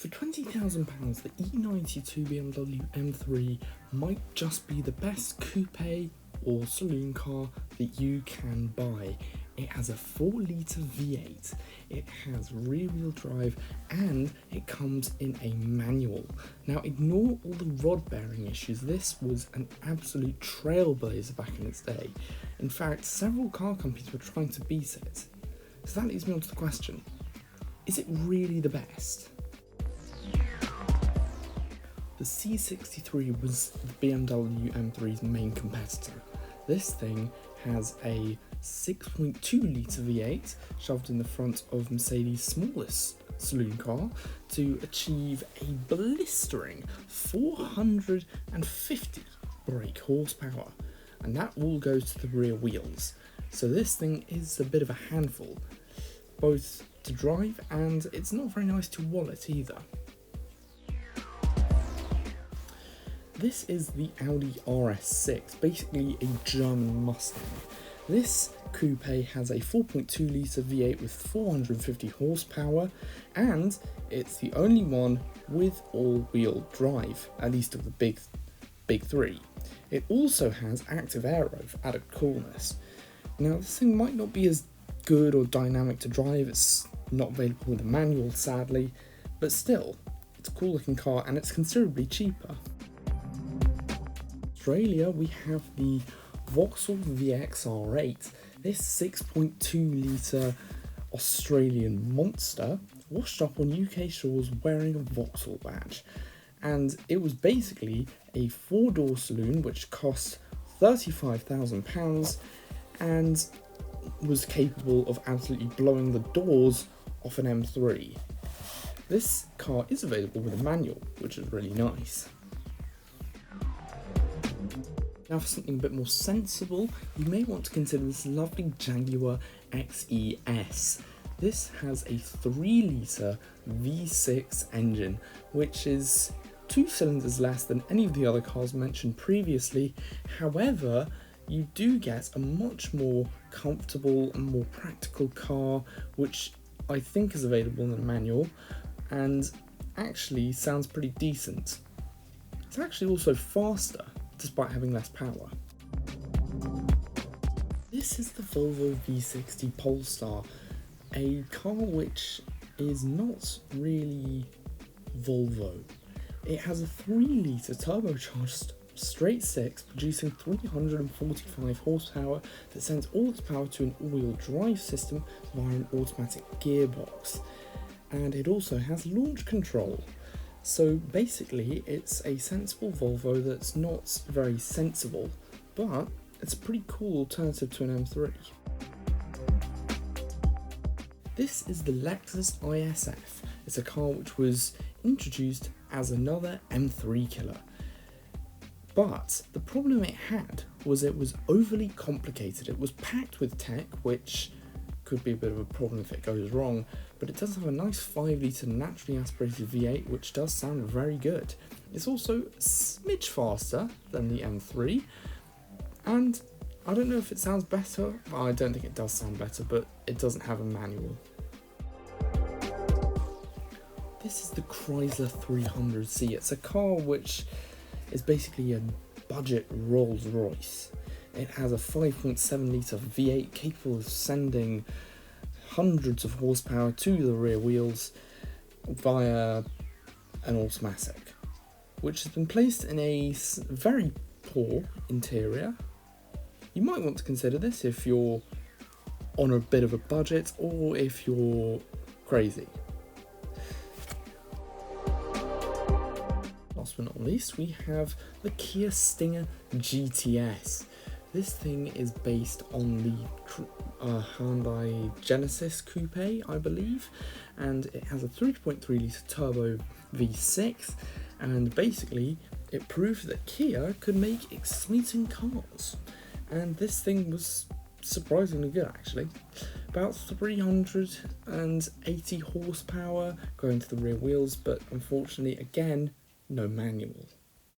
For £20,000, the E92 BMW M3 might just be the best coupe or saloon car that you can buy. It has a 4-litre V8, it has rear-wheel drive, and it comes in a manual. Now ignore all the rod bearing issues, this was an absolute trailblazer back in its day. In fact, several car companies were trying to beat it. So that leads me on to the question, is it really the best? The C63 was the BMW M3's main competitor. This thing has a 6.2 litre V8 shoved in the front of Mercedes' smallest saloon car to achieve a blistering 450 brake horsepower, and that all goes to the rear wheels. So this thing is a bit of a handful, both to drive and it's not very nice to wallet either. This is the Audi RS6, basically a German Mustang. This coupe has a 4.2 litre V8 with 450 horsepower, and it's the only one with all-wheel drive, at least of the big three. It also has active aero for added coolness. Now this thing might not be as good or dynamic to drive, it's not available with a manual sadly, but still, it's a cool looking car and it's considerably cheaper. Australia, we have the Vauxhall VX R8. This 6.2 litre Australian monster washed up on UK shores wearing a Vauxhall badge, and it was basically a 4-door saloon which cost £35,000 and was capable of absolutely blowing the doors off an M3. This car is available with a manual, which is really nice. Now for something a bit more sensible, you may want to consider this lovely Jaguar XES. This has a 3-litre V6 engine, which is 2 cylinders less than any of the other cars mentioned previously. However, you do get a much more comfortable and more practical car, which I think is available in a manual, and actually sounds pretty decent. It's actually also faster, despite having less power. This is the Volvo V60 Polestar, a car which is not really Volvo. It has a 3-litre turbocharged straight 6 producing 345 horsepower that sends all its power to an all-wheel drive system via an automatic gearbox. And it also has launch control. So basically it's a sensible Volvo that's not very sensible, but it's a pretty cool alternative to an M3. This is the Lexus ISF. It's a car which was introduced as another M3 killer. But the problem it had was it was overly complicated. It was packed with tech, which could be a bit of a problem if it goes wrong, but it does have a nice 5-litre naturally aspirated V8 which does sound very good. It's also a smidge faster than the M3, and I don't know if it sounds better. Well, I don't think it does sound better, but it doesn't have a manual. This is the Chrysler 300C. It's a car which is basically a budget Rolls Royce. It has a 5.7 litre V8 capable of sending hundreds of horsepower to the rear wheels via an automatic, which has been placed in a very poor interior. You might want to consider this if you're on a bit of a budget or if you're crazy. Last but not least, we have the Kia Stinger GTS. This thing is based on the Hyundai Genesis Coupe, I believe, and it has a 3.3 litre turbo V6, and basically it proved that Kia could make exciting cars, and this thing was surprisingly good actually. About 380 horsepower going to the rear wheels, but unfortunately again, no manual.